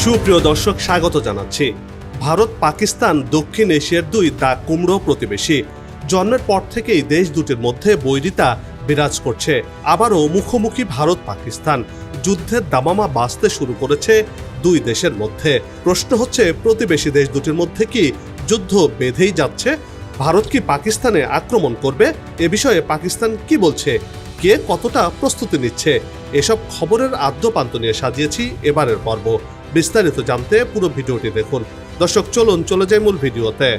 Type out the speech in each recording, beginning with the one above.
সুপ্রিয় দর্শক, স্বাগত জানাচ্ছি। ভারত পাকিস্তান দক্ষিণ এশিয়ার দুই দা কুমড়ো প্রতিবেশী। জন্মের পর থেকেই দেশ দুটির মধ্যে বৈরিতা বিরাজ করছে। আবারও মুখোমুখি ভারত পাকিস্তান, যুদ্ধের দামামা বাজতে শুরু করেছে দুই দেশের মধ্যে। প্রশ্ন হচ্ছে, প্রতিবেশী দেশ দুটির মধ্যে কি যুদ্ধ বেঁধেই যাচ্ছে? ভারত কি পাকিস্তানে আক্রমণ করবে? এ বিষয়ে পাকিস্তান কি বলছে? কে কতটা প্রস্তুতি নিচ্ছে? এসব খবরের আদ্যপান্ত নিয়ে সাজিয়েছি এবারের পর্ব। বিস্তারিত জানতে পুরো ভিডিওটি দেখুন। দর্শক, চলুন চলে যাই মূল ভিডিওতে।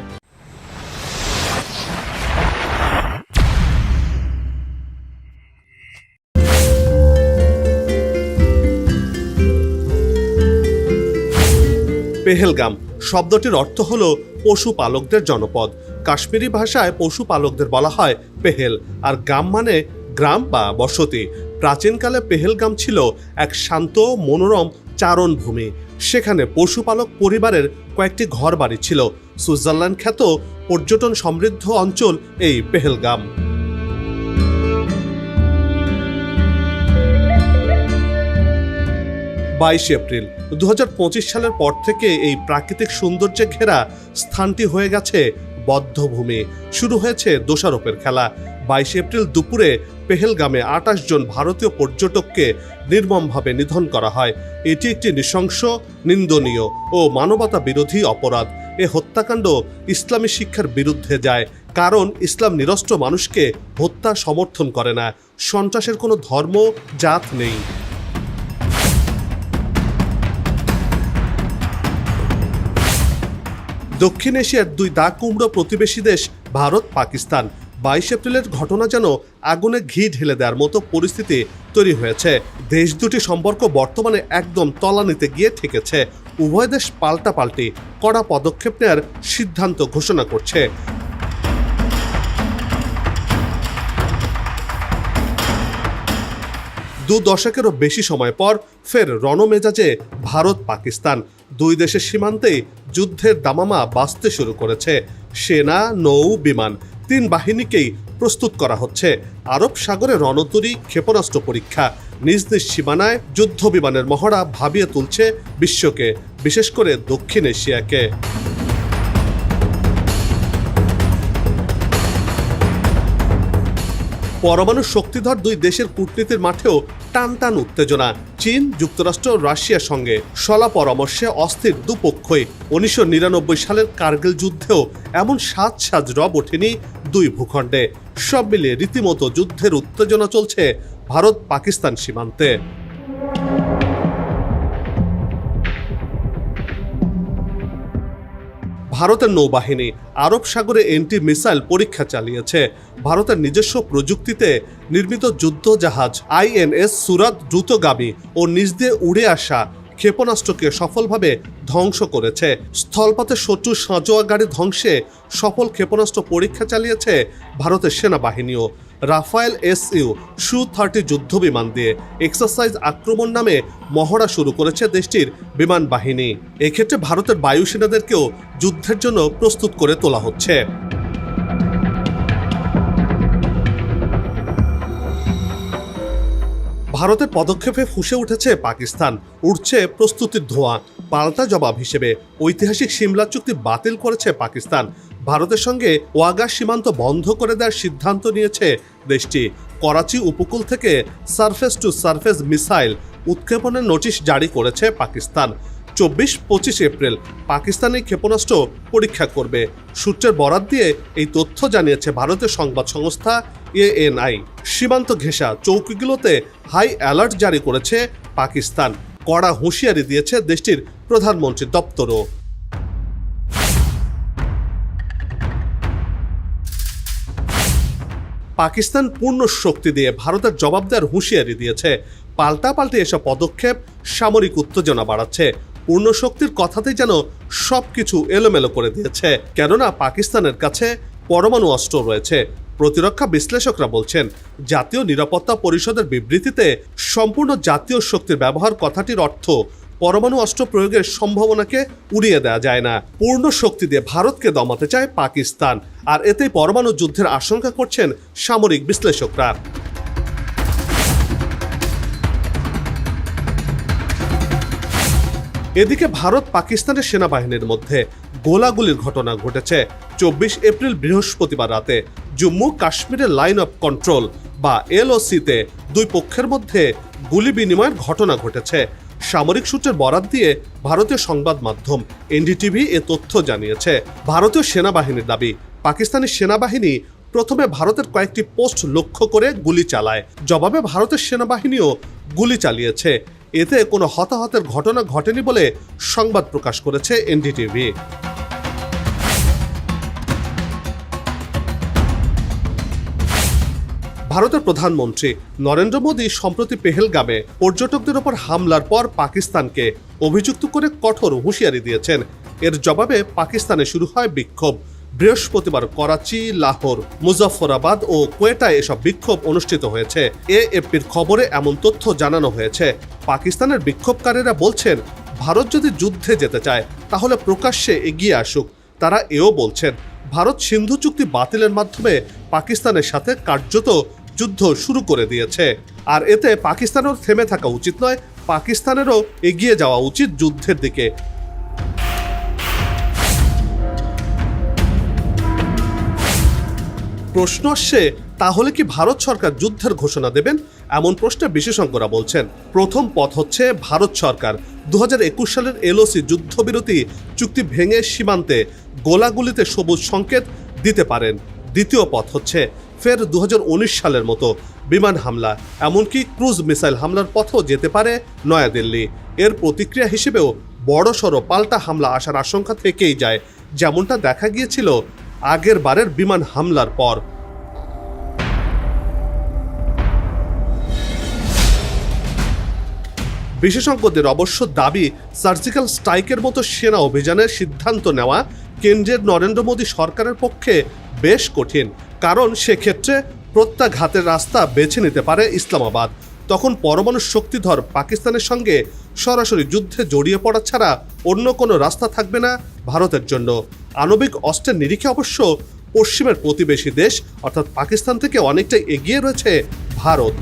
পেহেলগাম শব্দটির অর্থ হল পশুপালকদের জনপদ। কাশ্মীরি ভাষায় পশুপালকদের বলা হয় পেহেল, আর গাম মানে গ্রাম বা বসতি। প্রাচীনকালে পেহেলগাম ছিল এক শান্ত মনোরম চারণভূমি। সেখানে পশুপালক পরিবারের কয়েকটি ঘর বাড়ি ছিল। সুইজারল্যান্ড খ্যাত পর্যটন সমৃদ্ধ অঞ্চল এই পেহেলগাম। এপ্রিল 2025 সালের পর থেকে এই প্রাকৃতিক সৌন্দর্যে ঘেরা স্থানটি হয়ে গেছে বদ্ধভূমি। শুরু হয়েছে দোষারোপের খেলা। 22 এপ্রিল দুপুরে পেহেলগামে 28 জন ভারতীয় পর্যটককে নির্মমভাবে নিধন করা হয়। এটি একটি নৃশংস, নিন্দনীয় ও মানবতা বিরোধী অপরাধ। এ হত্যাকাণ্ড ইসলামী শিক্ষার বিরুদ্ধে যায়, কারণ ইসলাম নিরস্ত্র মানুষকে হত্যা সমর্থন করে না। সন্ত্রাসের কোনো ধর্ম, জাত নেই। দক্ষিণ এশিয়ার দুই দা কুমড়ো প্রতিবেশী দেশ ভারত পাকিস্তান। 22 এপ্রিলের ঘটনা যেন আগুনে ঘি ঢেলে দেওয়ার মতো পরিস্থিতি তৈরি হয়েছে। দেশ দুটি সম্পর্ক বর্তমানে একদম তলানিতে গিয়ে ঠেকেছে। উভয় দেশ পাল্টাপাল্টি কড়া পদক্ষেপ নেওয়ার সিদ্ধান্ত ঘোষণা করছে। দু দশকেরও বেশি সময় পর ফের রণমেজাজে ভারত পাকিস্তান। দুই দেশের সীমান্তেই যুদ্ধের দামামা বাজতে শুরু করেছে। সেনা, নৌ, বিমান, তিন বাহিনীকেই প্রস্তুত করা হচ্ছে। আরব সাগরে রণতরী, ক্ষেপণাস্ত্র পরীক্ষা, নিজ নিজ সীমানায় যুদ্ধ বিমানের মহড়া ভাবিয়ে তুলছে বিশ্বকে, বিশেষ করে দক্ষিণ এশিয়াকে। পরমাণু শক্তিধর দুই দেশের কূটনীতির মাঠেও টান টান উত্তেজনা। চীন, যুক্তরাষ্ট্র, রাশিয়ার সঙ্গে শলা পরামর্শে অস্থির দুপক্ষই। 1999 সালের কার্গিল যুদ্ধেও এমন সাজ রব ওঠেনি দুই ভূখণ্ডে। সব মিলিয়ে রীতিমতো যুদ্ধের উত্তেজনা চলছে ভারত পাকিস্তান সীমান্তে। ভারতের নৌবাহিনী আরব সাগরে এন্টি মিসাইল পরীক্ষা চালিয়েছে। ভারতের নিজস্ব প্রযুক্তিতে নির্মিত যুদ্ধ জাহাজ INS সুরাত দ্রুতগামী ও নিজ দিয়ে উড়ে আসা ক্ষেপণাস্ত্রকে সফলভাবে ধ্বংস করেছে। স্থলপথে শত্রু সাঁজোয়া গাড়ি ধ্বংসে সফল ক্ষেপণাস্ত্র পরীক্ষা চালিয়েছে ভারতের সেনাবাহিনীও। রাফায়েল Su-30 যুদ্ধ বিমান দিয়ে এক্সারসাইজ আক্রমণ নামে মহড়া শুরু করেছে দেশটির বিমান বাহিনী। এক্ষেত্রে ভারতের বায়ুসেনাদেরকেও যুদ্ধের জন্য প্রস্তুত করে তোলা হচ্ছে। ভারতের পদক্ষেপে ফুঁসে উঠেছে পাকিস্তান, উঠছে প্রস্তুতির ধোঁয়া। পাল্টা জবাব হিসেবে ঐতিহাসিক সিমলা চুক্তি বাতিল করেছে পাকিস্তান। ভারতের সঙ্গে ওয়াগা সীমান্ত বন্ধ করে দেওয়ার সিদ্ধান্ত নিয়েছে দেশটি। করাচি উপকূল থেকে সারফেস টু সারফেস মিসাইল উৎক্ষেপণের নোটিশ জারি করেছে পাকিস্তান। 24-25 এপ্রিল পাকিস্তানি ক্ষেপণাস্ত্র পরীক্ষা করবে। সূত্রের বরাত দিয়ে এই তথ্য জানিয়েছে ভারতের সংবাদ সংস্থা ANI। সীমান্ত ঘেঁষা চৌকিগুলোতে হাই অ্যালার্ট জারি করেছে পাকিস্তান। কড়া হুঁশিয়ারি দিয়েছে দেশটির প্রধানমন্ত্রীর দপ্তরও। পাকিস্তান পূর্ণ শক্তি দিয়ে ভারতের জবাব দেওয়ার হুঁশিয়ারি দিয়েছে। পাল্টাপাল্টি এসব পদক্ষেপ সামরিক উত্তেজনা বাড়াচ্ছে। পূর্ণ শক্তির কথাতেই যেন সবকিছু এলোমেলো করে দিয়েছে, কেননা পাকিস্তানের কাছে পরমাণু অস্ত্র রয়েছে। প্রতিরক্ষা বিশ্লেষকরা বলছেন, জাতীয় নিরাপত্তা পরিষদের বিবৃতিতে সম্পূর্ণ জাতীয় শক্তির ব্যবহার কথাটির অর্থ পরমাণু অস্ত্র প্রয়োগের সম্ভাবনাকে উড়িয়ে দেওয়া যায় না। পূর্ণ শক্তি দিয়ে ভারতকে দমাতে চায় পাকিস্তান, আর এতেই পরমাণু যুদ্ধের আশঙ্কা করছেন সামরিক বিশ্লেষকরা। এদিকে ভারত পাকিস্তানের সেনাবাহিনীর মধ্যে গোলাগুলির ঘটনা ঘটেছে 24 এপ্রিল বৃহস্পতিবার রাতে জম্মু কাশ্মীরের লাইন অফ কন্ট্রোল বা এলওসিতে দুই পক্ষের মধ্যে গুলি বিনিময়ের ঘটনা ঘটেছে। সামরিক সূত্রের বরাত দিয়ে ভারতীয় সংবাদ মাধ্যম এনডিটিভি এ তথ্য জানিয়েছে। ভারতীয় সেনাবাহিনীর দাবি, পাকিস্তানি সেনাবাহিনী প্রথমে ভারতের কয়েকটি পোস্ট লক্ষ্য করে গুলি চালায়, জবাবে ভারতের সেনাবাহিনীও গুলি চালিয়েছে। এতে কোনো হতাহতের ঘটনা ঘটেনি বলে সংবাদ প্রকাশ করেছে এনডিটিভি। ভারতের প্রধানমন্ত্রী নরেন্দ্র মোদী সম্প্রতি পেহেলগামে পর্যটকদের ওপর হামলার পর পাকিস্তানকে অভিযুক্ত করে কঠোর হুঁশিয়ারি দিয়েছেন। এর জবাবে পাকিস্তানে শুরু হয় বিক্ষোভ। বৃহস্পতিবার করাচি, লাহোর, মুজফফরাবাদ ও কোয়েটায় এসব বিক্ষোভ অনুষ্ঠিত হয়েছে। এএফপির খবরে এমন তথ্য জানানো হয়েছে। পাকিস্তানের বিক্ষোভকারীরা বলছেন, ভারত যদি যুদ্ধে যেতে চায় তাহলে প্রকাশ্যে এগিয়ে আসুক। তারা এও বলছেন, ভারত সিন্ধু চুক্তি বাতিলের মাধ্যমে পাকিস্তানের সাথে কার্যত যুদ্ধ শুরু করে দিয়েছে। আর এতে পাকিস্তানেরও থেমে থাকা উচিত নয়, পাকিস্তানেরও এগিয়ে যাওয়া উচিত যুদ্ধের দিকে। প্রশ্ন আসছে, তাহলে কি ভারত সরকার যুদ্ধের ঘোষণা দেবেন? এমন প্রশ্নে বিশেষজ্ঞরা বলছেন, প্রথম পথ হচ্ছে ভারত সরকার 2021 সালের এলওসি যুদ্ধবিরতি চুক্তি ভেঙে সীমান্তে গোলাগুলিতে সবুজ সংকেত দিতে পারেন। দ্বিতীয় পথ হচ্ছে ফের 2019 সালের মতো বিমান হামলা, এমনকি ক্রুজ মিসাইল হামলার পথও যেতে পারে নয়াদিল্লি। এর প্রতিক্রিয়া হিসেবেও বড়সড় পাল্টা হামলা আসার আশঙ্কা থেকেই যায়, যেমনটা দেখা গিয়েছিল আগের বারের বিমান হামলার পর। বিশেষজ্ঞদের অবশ্য দাবি, সার্জিক্যাল স্ট্রাইকের মতো সেনা অভিযানের সিদ্ধান্ত নেওয়া কেন্দ্রের নরেন্দ্র মোদী সরকারের পক্ষে বেশ কঠিন, কারণ সেক্ষেত্রে প্রত্যাঘাতের রাস্তা বেছে নিতে পারে ইসলামাবাদ। তখন পরমাণু শক্তিধর পাকিস্তানের সঙ্গে সরাসরি যুদ্ধে জড়িয়ে পড়া ছাড়া অন্য কোনো রাস্তা থাকবে না ভারতের জন্য। আণবিক অস্ত্রের নিরিখে অবশ্য পশ্চিমের প্রতিবেশী দেশ অর্থাৎ পাকিস্তান থেকে অনেকটাই এগিয়ে রয়েছে ভারত।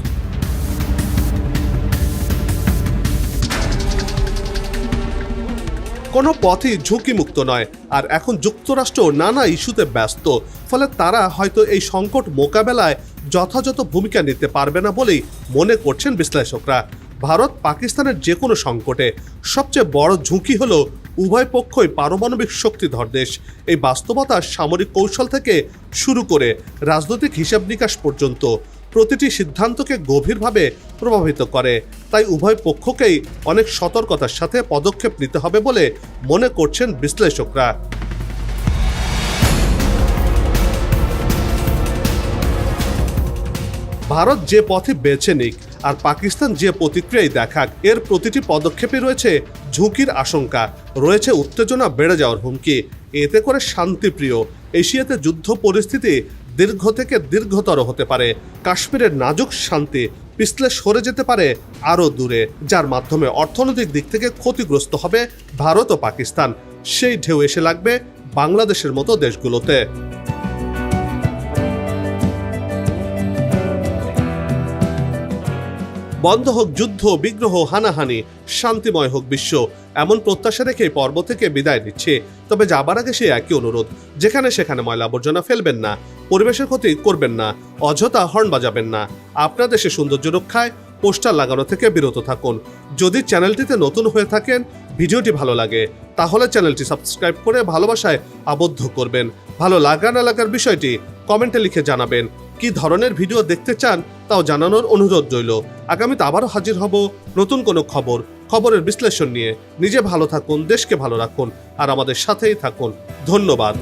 কোনো পথই ঝুঁকিমুক্ত নয়, আর এখন যুক্তরাষ্ট্র নানা ইস্যুতে ব্যস্ত, ফলে তারা হয়তো এই সংকট মোকাবেলায় যথাযথ ভূমিকা নিতে পারবে না বলেই মনে করছেন বিশ্লেষকরা। ভারত পাকিস্তানের যে কোনো সংকটে সবচেয়ে বড় ঝুঁকি হলো উভয় পক্ষই পারমাণবিক শক্তিধর দেশ। এই বাস্তবতা সামরিক কৌশল থেকে শুরু করে রাজনৈতিক হিসাব নিকাশ পর্যন্ত প্রতিটি সিদ্ধান্তকে গভীরভাবে প্রভাবিত করে। তাই উভয় পক্ষকেই অনেক সতর্কতার সাথে পদক্ষেপ নিতে হবে বলে মনে করছেন বিশ্লেষকরা। ভারত যে পথে বেছে নিক আর পাকিস্তান যে প্রতিক্রিয়াই দেখাক, এর প্রতিটি পদক্ষেপে রয়েছে ঝুঁকির আশঙ্কা, রয়েছে উত্তেজনা বেড়ে যাওয়ার হুমকি। এতে করে শান্তিপ্রিয় এশিয়াতে যুদ্ধ পরিস্থিতি দীর্ঘ থেকে দীর্ঘতর হতে পারে। কাশ্মীরের নাজুক শান্তি পিছলে সরে যেতে পারে আরও দূরে, যার মাধ্যমে অর্থনৈতিক দিক থেকে ক্ষতিগ্রস্ত হবে ভারত ও পাকিস্তান। সেই ঢেউ এসে লাগবে বাংলাদেশের মতো দেশগুলোতে। বন্ধ হোক যুদ্ধ, বিগ্রহ, হানাহানি, শান্তিময় হোক বিশ্ব, এমন প্রত্যাশা রেখে পর্ব থেকে বিদায় নিচ্ছে। তবে যাবার আগে সে একই অনুরোধ, যেখানে সেখানে ময়লা আবর্জনা ফেলবেন না, পরিবেশের ক্ষতি করবেন না, অযথা হর্ন বাজাবেন না। আপনার দেশে সৌন্দর্য রক্ষায় পোস্টার লাগানো থেকে বিরত থাকুন। যদি চ্যানেলটিতে নতুন হয়ে থাকেন, ভিডিওটি ভালো লাগে, তাহলে চ্যানেলটি সাবস্ক্রাইব করে ভালোবাসায় আবদ্ধ করবেন। ভালো লাগা না লাগার বিষয়টি কমেন্টে লিখে জানাবেন। কি ধরনের ভিডিও দেখতে চান তাও জানানোর অনুরোধ রইল। আগামীতে আবারও হাজির হব নতুন কোনো খবরের বিশ্লেষণ নিয়ে। নিজে ভালো থাকুন, দেশকে ভালো রাখুন, আর আমাদের সাথেই থাকুন। ধন্যবাদ।